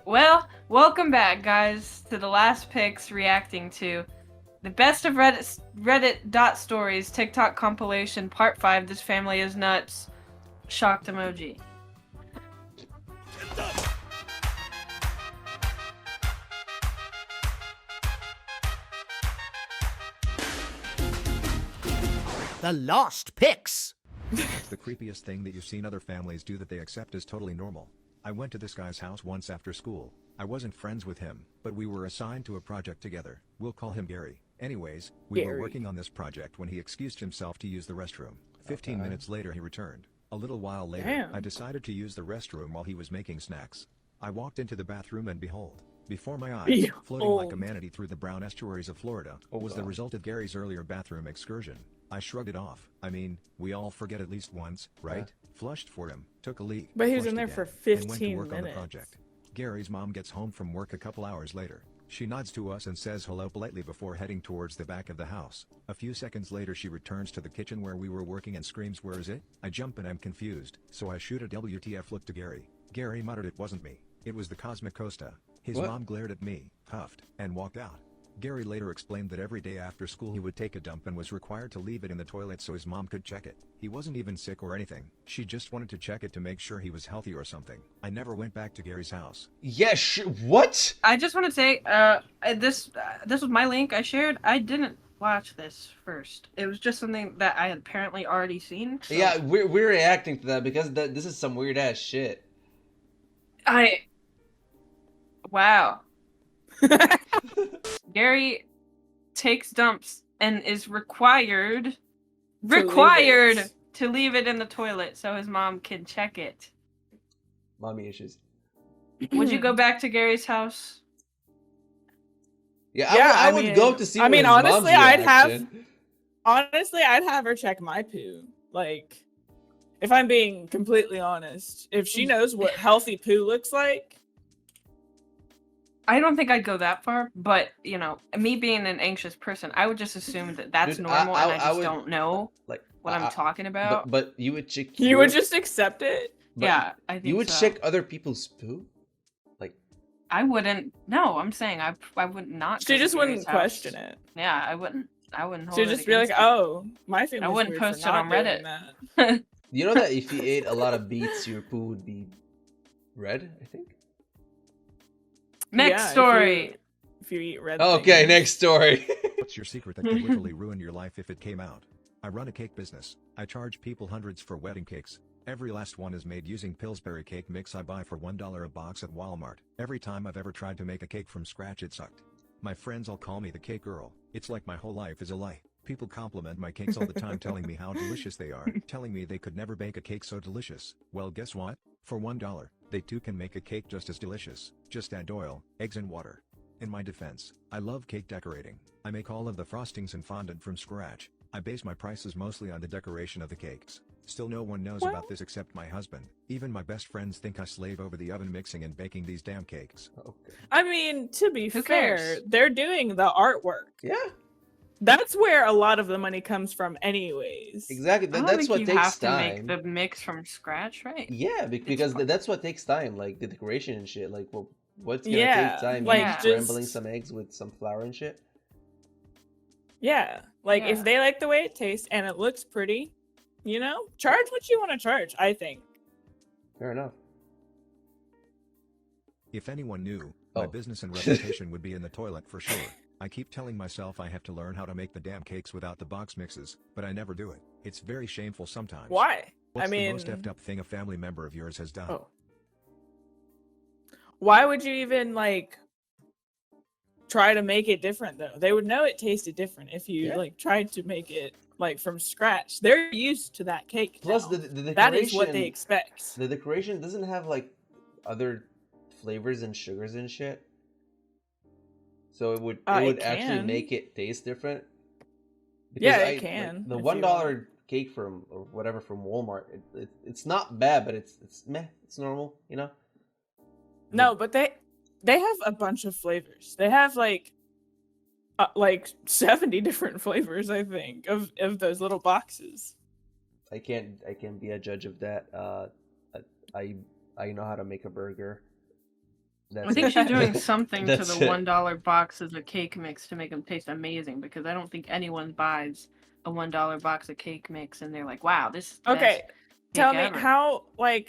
Well, welcome back, guys, to the last picks reacting to the best of Reddit dot stories TikTok compilation part 5. This family is nuts. Shocked emoji. The Lost Picks. It's the creepiest thing that you've seen other families do that they accept as totally normal. I went to this guy's house once after school. I wasn't friends with him, but we were assigned to a project together. We'll call him Gary. Anyways, we were working on this project when he excused himself to use the restroom. 15 minutes later he returned. A little while later, I decided to use the restroom while he was making snacks. I walked into the bathroom and behold, before my eyes, floating like a manatee through the brown estuaries of Florida, was the result of Gary's earlier bathroom excursion. I shrugged it off. I mean, we all forget at least once, right? Flushed for him, took a leak, But he was flushed in there again, for and went to 15 work on the minutes. project. Gary's mom gets home from work a couple hours later. She nods to us and says hello politely before heading towards the back of the house. A few seconds later she returns to the kitchen where we were working and screams, "Where is it?" I jump and I'm confused, so I shoot a WTF look to Gary. Gary muttered it wasn't me. It was the Cosmic Costa. His mom glared at me, huffed, and walked out. Gary later explained that every day after school he would take a dump and was required to leave it in the toilet so his mom could check it. He wasn't even sick or anything. She just wanted to check it to make sure he was healthy or something. I never went back to Gary's house. Yeah, what? I just want to say, this was my link I shared. I didn't watch this first. It was just something that I had apparently already seen. So Yeah, we're reacting to that because this is some weird ass shit. Wow. Gary takes dumps and is required to leave it in the toilet so his mom can check it. Mommy issues. Would you go back to Gary's house? Yeah, Yeah, I would go to see. I mean, his mom's honestly, reaction. I'd have her check my poo. Like, if I'm being completely honest, if she knows what healthy poo looks like. I don't think I'd go that far, but you know, me being an anxious person, I would just assume that that's Dude, normal, and I just would, don't know like what I'm talking about. But you would check. You would just accept it? Yeah, I think you would so. check other people's poo. Like, I wouldn't. No, I'm saying I would not. She go to just Gary's wouldn't house. question it. Yeah, I wouldn't. Hold She'd it just be like, against her. "Oh, my family's I wouldn't weird post for it on not Reddit. doing that." you know that if you ate a lot of beets, your poo would be red. I think. Next Yeah, story. If you eat red. Okay, things. next story. What's your secret that could literally ruin your life if it came out? I run a cake business. I charge people hundreds for wedding cakes. Every last one is made using Pillsbury cake mix I buy for $1 a box at Walmart. Every time I've ever tried to make a cake from scratch it sucked. My friends all call me the cake girl. It's like my whole life is a lie. People compliment my cakes all the time telling me how delicious they are, telling me they could never bake a cake so delicious. Well, guess what? For $1, they too can make a cake just as delicious. Just add oil, eggs and water. In my defense, I love cake decorating. I make all of the frostings and fondant from scratch. I base my prices mostly on the decoration of the cakes. Still no one knows about this except my husband. Even my best friends think I slave over the oven mixing and baking these damn cakes. Okay. I mean, to be Who fair, cares? they're doing the artwork. Yeah, That's where a lot of the money comes from, anyways. exactly. I don't That's think what you takes have time. to make the mix from scratch, right? Yeah, because fun. that's what takes time, like the decoration and shit. Like, well, what's gonna Yeah, take time? like, You just- scrambling some eggs with some flour and shit. Yeah, like Yeah. if they like the way it tastes and it looks pretty, you know, charge what you want to charge. I think. Fair enough. If anyone knew, my business and reputation would be in the toilet for sure. I keep telling myself I have to learn how to make the damn cakes without the box mixes, but I never do it. It's very shameful sometimes. Why? What's I mean, the most effed up thing a family member of yours has done? oh, why would you even like try to make it different though? They would know it tasted different if you Yeah. like tried to make it like from scratch. They're used to that cake. Plus, now. the decoration. That is what they expect. The decoration doesn't have like other flavors and sugars and shit. So it would It actually can. make it taste different. Yeah, it like, can, the if you $1 cake from or whatever from Walmart, it's not bad, but it's meh. It's normal, you know. No, but they have a bunch of flavors. They have like 70 different flavors, I think, of those little boxes. I can't be a judge of that. I know how to make a burger. That's I think it. she's doing something to That's the it. $1 boxes of cake mix to make them taste amazing because I don't think anyone buys a $1 box of cake mix and they're like, "Wow, this is the Okay, best tell cake me ever."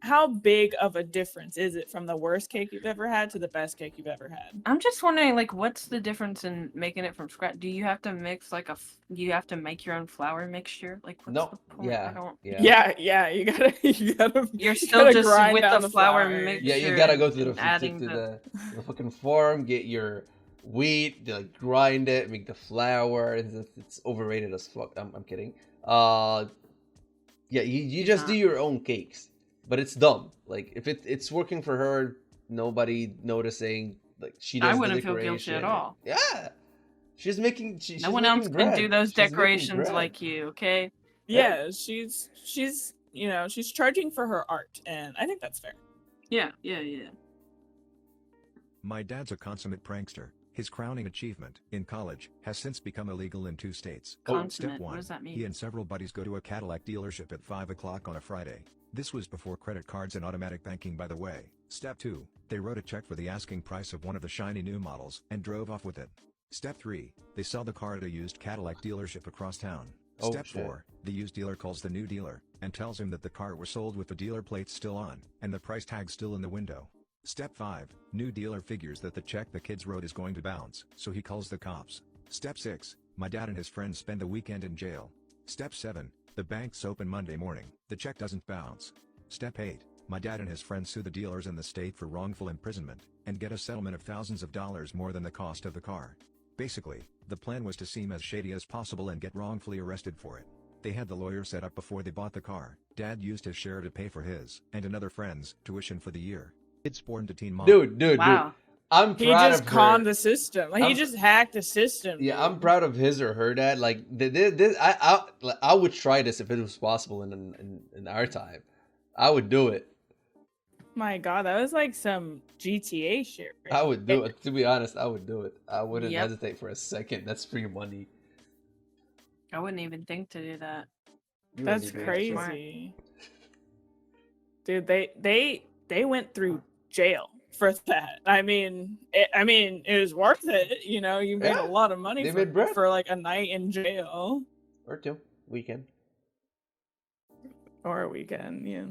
how big of a difference is it from the worst cake you've ever had to the best cake you've ever had? I'm just wondering, like, what's the difference in making it from scratch? Do you have to mix like you have to make your own flour mixture? Like, what's No, the point? yeah, I don't. yeah. Yeah, you gotta You're you still gotta just grind with down the flour mix. Yeah, you Sure, gotta go to and adding the fucking farm, get your wheat, like grind it, make the flour. It's overrated as fuck. I'm kidding. Yeah, you just do your own cakes, but it's dumb. Like if it's working for her, nobody noticing. Like she does I the wouldn't feel guilty decoration. at all. Yeah, she's making. She's No one else making can bread. do those She's making decorations bread. like you, okay? Yeah, she's she's charging for her art, and I think that's fair. Yeah. My dad's a consummate prankster. His crowning achievement, in college, has since become illegal in 2 states. Consummate, Step what 1. does that mean? He and several buddies go to a Cadillac dealership at 5 o'clock on a Friday. This was before credit cards and automatic banking, by the way. Step 2. They wrote a check for the asking price of one of the shiny new models and drove off with it. Step 3. They sell the car at a used Cadillac dealership across town. Oh, Step shit. 4. The used dealer calls the new dealer and tells him that the car was sold with the dealer plates still on and the price tag still in the window. Step 5. New dealer figures that the check the kids wrote is going to bounce, so he calls the cops. Step 6. My dad and his friends spend the weekend in jail. Step 7. The bank's open Monday morning. The check doesn't bounce. Step 8. My dad and his friends sue the dealers in the state for wrongful imprisonment and get a settlement of thousands of dollars more than the cost of the car. Basically, the plan was to seem as shady as possible and get wrongfully arrested for it. They had the lawyer set up before they bought the car. Dad used his share to pay for his and another friend's tuition for the year. Kids born to teen mom. Dude. Wow. I'm He proud just of her. conned the system. Like, he I'm- just hacked the system. Yeah, I'm dude. proud of his or her dad. Like, I would try this if it was possible in our time. I would do it. My God, that was like some GTA shit. Right? I would do it. To be honest, I would do it. I wouldn't Yep. hesitate for a second. That's free money. I wouldn't even think to do that. You That's wouldn't even crazy. Dude, they went through jail for that. I mean, it was worth it. You know, you made Yeah, a lot of money they for, made bread. for like a night in jail Or 2 weekend. or a weekend. Yeah.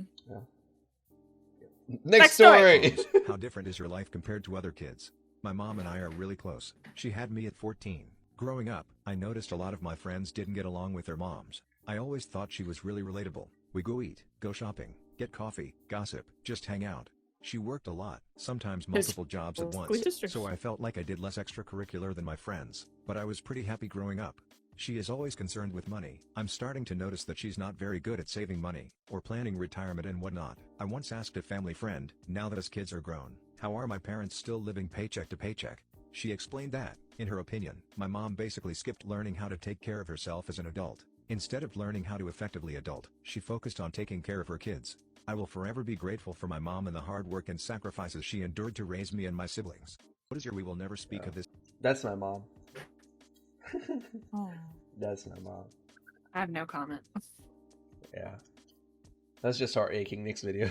Next story. story. How different is your life compared to other kids? My mom and I are really close. She had me at 14. Growing up, I noticed a lot of my friends didn't get along with their moms. I always thought she was really relatable. We go eat, go shopping, get coffee, gossip, just hang out. She worked a lot, sometimes multiple jobs at school once, districts. so I felt like I did less extracurricular than my friends, but I was pretty happy growing up. She is always concerned with money. I'm starting to notice that she's not very good at saving money, or planning retirement and whatnot. I once asked a family friend, now that his kids are grown, how are my parents still living paycheck to paycheck? She explained that, in her opinion, my mom basically skipped learning how to take care of herself as an adult. Instead of learning how to effectively adult, she focused on taking care of her kids. I will forever be grateful for my mom and the hard work and sacrifices she endured to raise me and my siblings. What is your we will never speak of this? That's my mom. Oh. That's my mom. I have no comment. Yeah. That's just heart aching. Next video.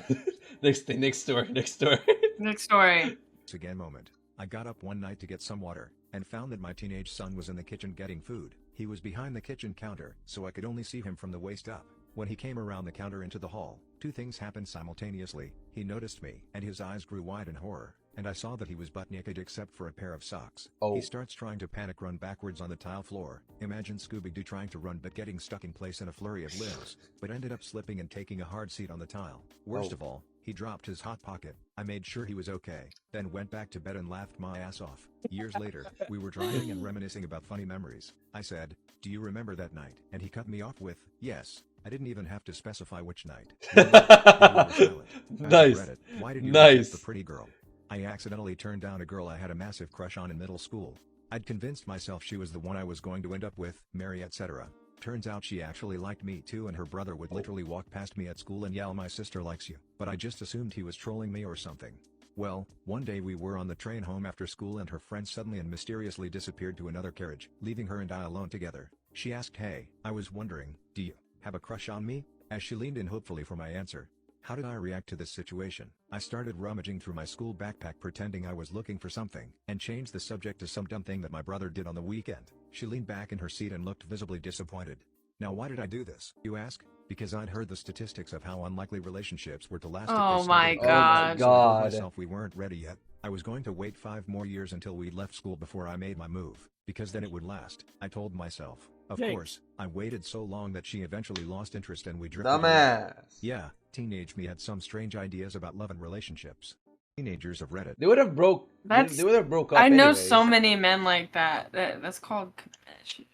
Next thing. Next story. Next story. Next story. Again moment. I got up one night to get some water, and found that my teenage son was in the kitchen getting food. He was behind the kitchen counter, so I could only see him from the waist up. When he came around the counter into the hall, 2 things happened simultaneously. He noticed me, and his eyes grew wide in horror, and I saw that he was butt naked except for a pair of socks. Oh. He starts trying to panic run backwards on the tile floor. Imagine Scooby-Doo trying to run but getting stuck in place in a flurry of limbs, but ended up slipping and taking a hard seat on the tile. Worst Oh. of all, he dropped his hot pocket. I made sure he was okay, then went back to bed and laughed my ass off. Years later, we were driving and reminiscing about funny memories. I said, "Do you remember that night?" And he cut me off with, "Yes." I didn't even have to specify which night. And we were silent. I Nice. regret it. Why did you Nice. reject the pretty girl? I accidentally turned down a girl I had a massive crush on in middle school. I'd convinced myself she was the one I was going to end up with, marry, etc. Turns out she actually liked me too, and her brother would literally walk past me at school and yell, "My sister likes you." But I just assumed he was trolling me or something. Well, one day we were on the train home after school and her friend suddenly and mysteriously disappeared to another carriage, leaving her and I alone together. She asked, "Hey, I was wondering, do you have a crush on me?" as she leaned in hopefully for my answer. How did I react to this situation? I started rummaging through my school backpack pretending I was looking for something, and changed the subject to some dumb thing that my brother did on the weekend. She leaned back in her seat and looked visibly disappointed. Now why did I do this, you ask? Because I'd heard the statistics of how unlikely relationships were to last if they Oh started my early. God. So I told God. myself we weren't ready yet. I was going to wait 5 more years until we left school before I made my move, because then it would last, I told myself. Of Yikes. course, I waited so long that she eventually lost interest and we drifted away. Dumbass. Yeah, teenage me had some strange ideas about love and relationships. Teenagers of Reddit. They would have broke. That's- They would have broke up. I know anyways. so many men like that. That's called commitment issues.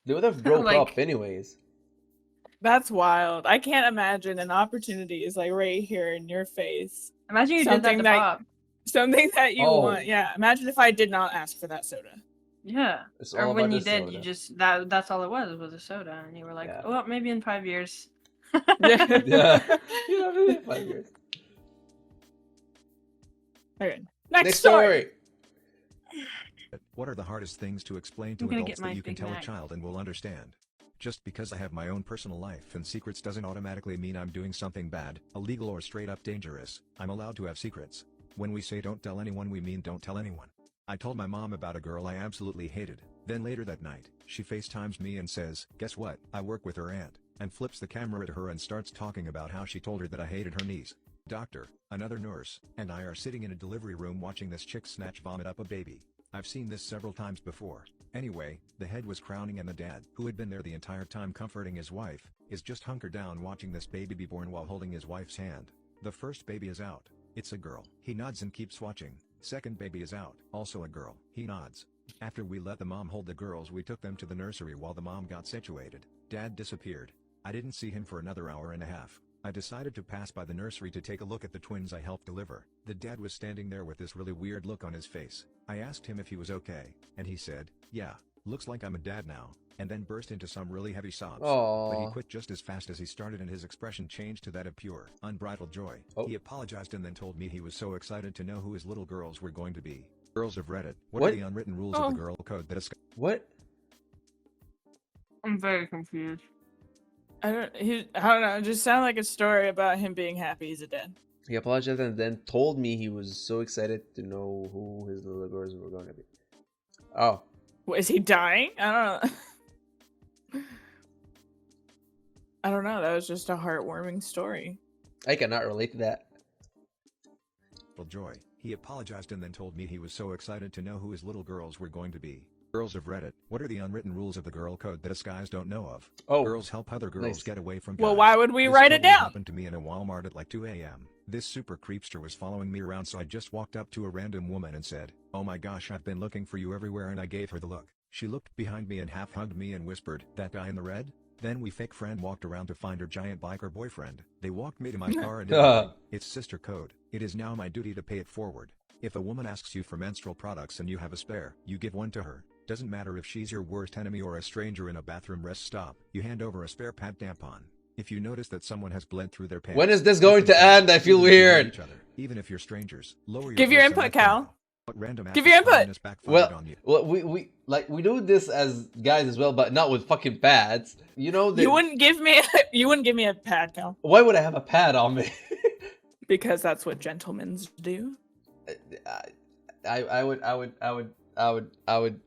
They would have broke Like- up anyways. That's wild. I can't imagine an opportunity is like right here in your face. Imagine you did Something that to that- Bob. Something that you Oh. want. Yeah. Imagine if I did not ask for that soda. Yeah. It's Or all when about you the did, soda. you just that's all it was a soda, and you were like, Yeah. well, maybe in 5 years. Yeah. You know, maybe 5 years. Okay. Next story. What are the hardest things to explain to I'm gonna adults get my that you can Big tell a Mac. child and will understand? Just because I have my own personal life and secrets doesn't automatically mean I'm doing something bad, illegal or straight up dangerous. I'm allowed to have secrets. When we say don't tell anyone, we mean don't tell anyone. I told my mom about a girl I absolutely hated. Then later that night, she FaceTimes me and says, "Guess what? I work with her aunt," and flips the camera at her and starts talking about how she told her that I hated her niece. Doctor, another nurse, and I are sitting in a delivery room watching this chick snatch vomit up a baby. I've seen this several times before. Anyway, the head was crowning and the dad, who had been there the entire time comforting his wife, is just hunkered down watching this baby be born while holding his wife's hand. The first baby is out. It's a girl. He nods and keeps watching. Second baby is out. Also a girl. He nods. After we let the mom hold the girls, we took them to the nursery while the mom got situated. Dad disappeared. I didn't see him for another hour and a half. I decided to pass by the nursery to take a look at the twins I helped deliver. The dad was standing there with this really weird look on his face. I asked him if he was okay, and he said, "Yeah, looks like I'm a dad now," and then burst into some really heavy sobs. But he Aww. quit just as fast as he started and his expression changed to that of pure, unbridled joy. Oh. He apologized and then told me he was so excited to know who his little girls were going to be. Girls of Reddit, what What? are the unwritten rules Oh. of the girl code that is... What? I'm very confused. I don't know. It just sounded like a story about him being happy he's a dad. He apologized and then told me he was so excited to know who his little girls were going to be. Oh. Is he dying? I don't know. I don't know. That was just a heartwarming story. I cannot relate to that. joy. He apologized and then told me he was so excited to know who his little girls were going to be. Girls of Reddit, what are the unwritten rules of the girl code that us guys don't know of? Oh. Girls help other girls nice. get away from guys. Well, why would we This write it totally down? happened to me in a Walmart at like 2 a.m. This super creepster was following me around, so I just walked up to a random woman and said, "Oh my gosh, I've been looking for you everywhere," and I gave her the look. She looked behind me and half hugged me and whispered, "That guy in the red?" Then we fake friend walked around to find her giant biker boyfriend. They walked me to my car and everything. It's sister code. It is now my duty to pay it forward. If a woman asks you for menstrual products and you have a spare, you give one to her. Doesn't matter if she's your worst enemy or a stranger in a bathroom rest stop, you hand over a spare pad tampon. If you notice that someone has bled through their pants, When is this you going can to end? I even feel if you hate weird. each other, even if you're strangers, lower your Give your voice and input, let them Cal. know. What random Give act your of input. kindness backfired on you? Well, we do this as guys as well, but not with fucking pads. You know, You wouldn't give me a pad, Cal, why would I have a pad on me? because that's what gentlemen do. I would